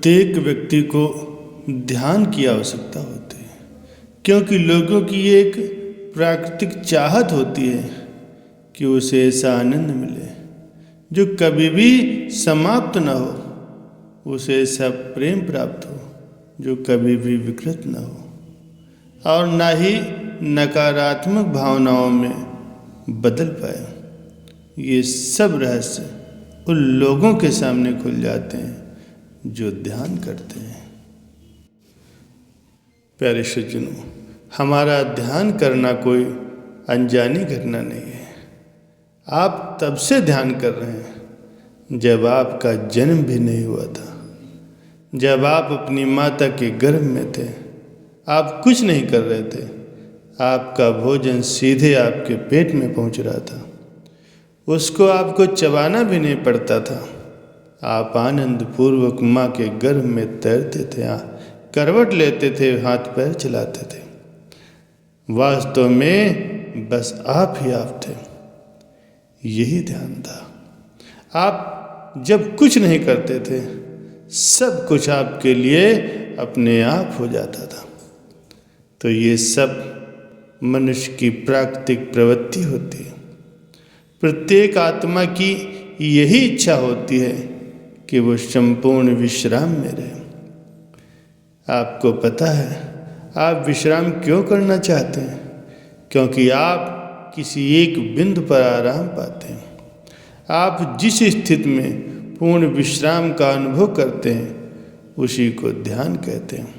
प्रत्येक व्यक्ति को ध्यान की आवश्यकता होती है, क्योंकि लोगों की एक प्राकृतिक चाहत होती है कि उसे ऐसा आनंद मिले जो कभी भी समाप्त न हो, उसे ऐसा प्रेम प्राप्त हो जो कभी भी विकृत न हो और ना ही नकारात्मक भावनाओं में बदल पाए। ये सब रहस्य उन लोगों के सामने खुल जाते हैं जो ध्यान करते हैं। प्यारे सज्जनों, हमारा ध्यान करना कोई अनजानी घटना नहीं है। आप तब से ध्यान कर रहे हैं जब आपका जन्म भी नहीं हुआ था, जब आप अपनी माता के गर्भ में थे। आप कुछ नहीं कर रहे थे, आपका भोजन सीधे आपके पेट में पहुंच रहा था, उसको आपको चबाना भी नहीं पड़ता था। आप आनंद पूर्वक माँ के गर्भ में तैरते थे, करवट लेते थे, हाथ पैर चलाते थे। वास्तव में बस आप ही आप थे। यही ध्यान था। आप जब कुछ नहीं करते थे, सब कुछ आपके लिए अपने आप हो जाता था। तो ये सब मनुष्य की प्राकृतिक प्रवृत्ति होती है। प्रत्येक आत्मा की यही इच्छा होती है कि वो संपूर्ण विश्राम में रहे। आपको पता है आप विश्राम क्यों करना चाहते हैं? क्योंकि आप किसी एक बिंदु पर आराम पाते हैं। आप जिस स्थिति में पूर्ण विश्राम का अनुभव करते हैं उसी को ध्यान कहते हैं,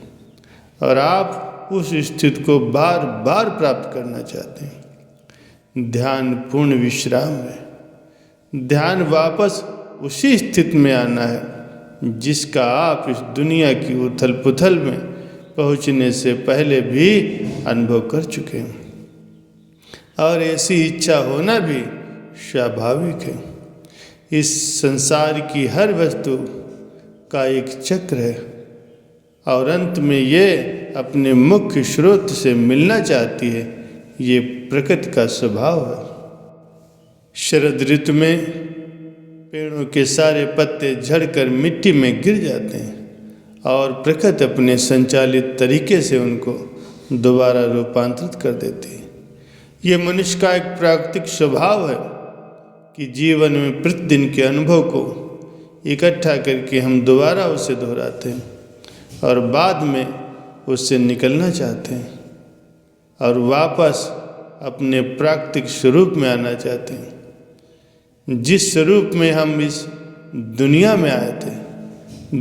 और आप उस स्थिति को बार बार प्राप्त करना चाहते हैं। ध्यान पूर्ण विश्राम है। ध्यान वापस उसी स्थिति में आना है जिसका आप इस दुनिया की उथल पुथल में पहुंचने से पहले भी अनुभव कर चुके हैं। और ऐसी इच्छा होना भी स्वाभाविक है। इस संसार की हर वस्तु का एक चक्र है और अंत में ये अपने मुख्य स्रोत से मिलना चाहती है। ये प्रकृति का स्वभाव है। शरद ऋतु में पेड़ों के सारे पत्ते झड़कर मिट्टी में गिर जाते हैं और प्रकृति अपने संचालित तरीके से उनको दोबारा रूपांतरित कर देती है। ये मनुष्य का एक प्राकृतिक स्वभाव है कि जीवन में प्रतिदिन के अनुभव को इकट्ठा करके हम दोबारा उसे दोहराते हैं और बाद में उससे निकलना चाहते हैं और वापस अपने प्राकृतिक स्वरूप में आना चाहते हैं, जिस स्वरूप में हम इस दुनिया में आए थे।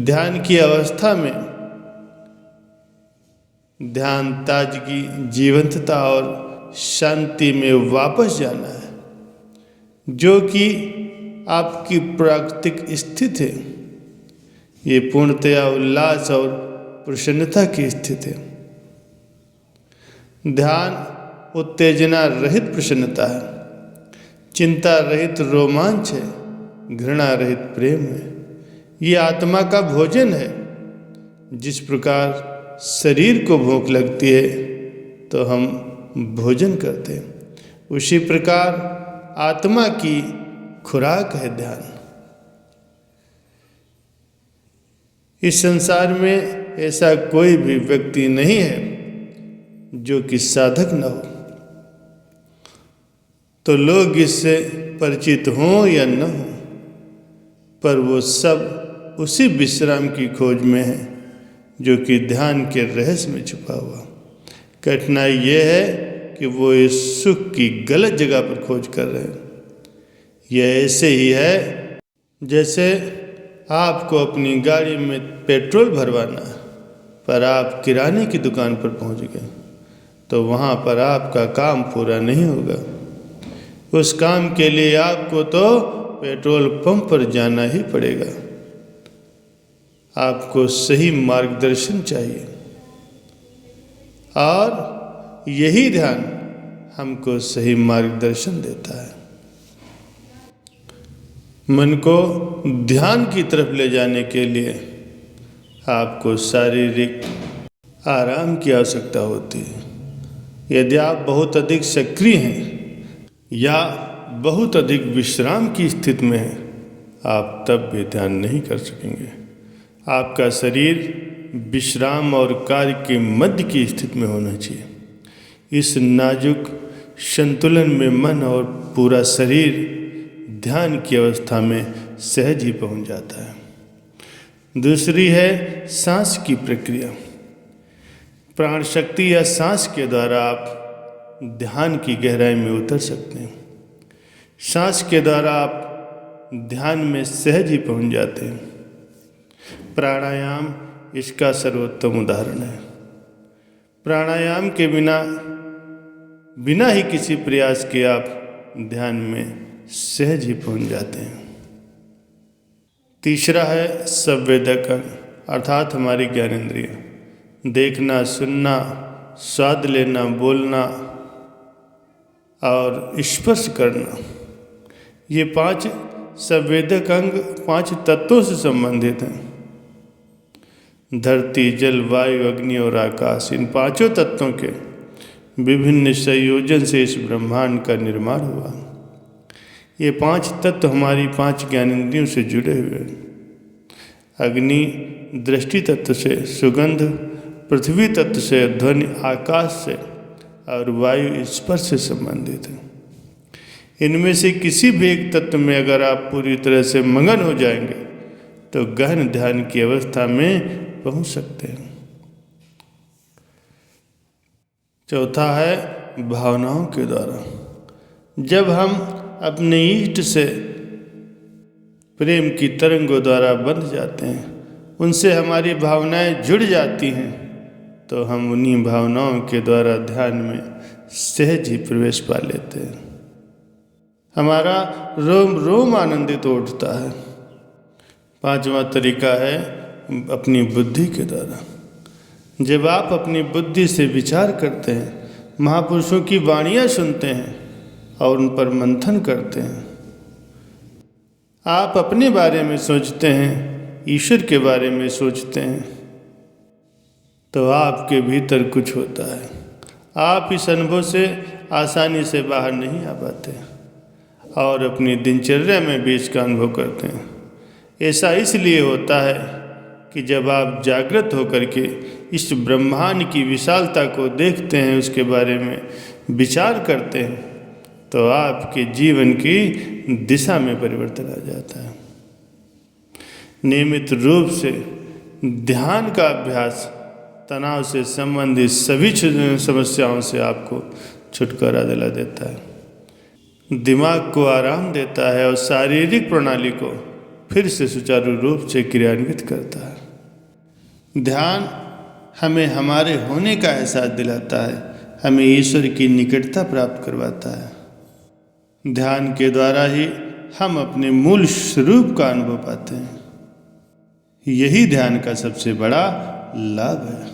ध्यान की अवस्था में ध्यान, ताजगी, जीवंतता और शांति में वापस जाना है, जो कि आपकी प्राकृतिक स्थिति है। ये पूर्णतया उल्लास और प्रसन्नता की स्थिति है। ध्यान उत्तेजना रहित प्रसन्नता है, चिंता रहित रोमांच है, घृणा रहित प्रेम है। ये आत्मा का भोजन है। जिस प्रकार शरीर को भूख लगती है तो हम भोजन करते हैं, उसी प्रकार आत्मा की खुराक है ध्यान। इस संसार में ऐसा कोई भी व्यक्ति नहीं है जो कि साधक न हो। तो लोग इससे परिचित हों या न हों, पर वो सब उसी विश्राम की खोज में है जो कि ध्यान के रहस्य में छुपा हुआ। कठिनाई ये है कि वो इस सुख की गलत जगह पर खोज कर रहे हैं। यह ऐसे ही है जैसे आपको अपनी गाड़ी में पेट्रोल भरवाना है, पर आप किराने की दुकान पर पहुंच गए, तो वहाँ पर आपका काम पूरा नहीं होगा। उस काम के लिए आपको तो पेट्रोल पंप पर जाना ही पड़ेगा। आपको सही मार्गदर्शन चाहिए, और यही ध्यान हमको सही मार्गदर्शन देता है। मन को ध्यान की तरफ ले जाने के लिए आपको शारीरिक आराम की आवश्यकता होती है। यदि आप बहुत अधिक सक्रिय हैं या बहुत अधिक विश्राम की स्थिति में हैं, आप तब भी ध्यान नहीं कर सकेंगे। आपका शरीर विश्राम और कार्य के मध्य की स्थिति में होना चाहिए। इस नाजुक संतुलन में मन और पूरा शरीर ध्यान की अवस्था में सहज ही पहुंच जाता है। दूसरी है सांस की प्रक्रिया। प्राण शक्ति या सांस के द्वारा आप ध्यान की गहराई में उतर सकते हैं। सांस के द्वारा आप ध्यान में सहज ही पहुंच जाते हैं। प्राणायाम इसका सर्वोत्तम उदाहरण है। प्राणायाम के बिना ही किसी प्रयास के आप ध्यान में सहज ही पहुंच जाते हैं। तीसरा है संवेदक अंग अर्थात हमारी ज्ञानेंद्रिय। देखना, सुनना, स्वाद लेना, बोलना और स्पर्श करना, ये 5 संवेदक अंग 5 तत्वों से संबंधित हैं। धरती, जल, वायु, अग्नि और आकाश, इन 5 तत्वों के विभिन्न संयोजन से इस ब्रह्मांड का निर्माण हुआ। ये 5 तत्व हमारी 5 ज्ञानेंद्रियों से जुड़े हुए हैं। अग्नि दृष्टि तत्व से, सुगंध पृथ्वी तत्व से, ध्वनि आकाश से और वायु स्पर्श से संबंधित है। इनमें से किसी भी एक तत्व में अगर आप पूरी तरह से मगन हो जाएंगे तो गहन ध्यान की अवस्था में पहुंच सकते हैं। चौथा है भावनाओं के द्वारा। जब हम अपने इष्ट से प्रेम की तरंगों द्वारा बंध जाते हैं, उनसे हमारी भावनाएं जुड़ जाती हैं, तो हम उन्हीं भावनाओं के द्वारा ध्यान में सहज ही प्रवेश पा लेते हैं। हमारा रोम रोम आनंदित उठता है। 5वां तरीका है अपनी बुद्धि के द्वारा। जब आप अपनी बुद्धि से विचार करते हैं, महापुरुषों की वाणियाँ सुनते हैं और उन पर मंथन करते हैं, आप अपने बारे में सोचते हैं, ईश्वर के बारे में सोचते हैं, तो आपके भीतर कुछ होता है। आप इस अनुभव से आसानी से बाहर नहीं आ पाते और अपनी दिनचर्या में भी इसका अनुभव करते हैं। ऐसा इसलिए होता है कि जब आप जागृत होकर के इस ब्रह्मांड की विशालता को देखते हैं, उसके बारे में विचार करते हैं, तो आपके जीवन की दिशा में परिवर्तन आ जाता है। नियमित रूप से ध्यान का अभ्यास तनाव से संबंधित सभी समस्याओं से आपको छुटकारा दिला देता है, दिमाग को आराम देता है और शारीरिक प्रणाली को फिर से सुचारू रूप से क्रियान्वित करता है। ध्यान हमें हमारे होने का एहसास दिलाता है, हमें ईश्वर की निकटता प्राप्त करवाता है। ध्यान के द्वारा ही हम अपने मूल स्वरूप का अनुभव पाते हैं। यही ध्यान का सबसे बड़ा लाभ है।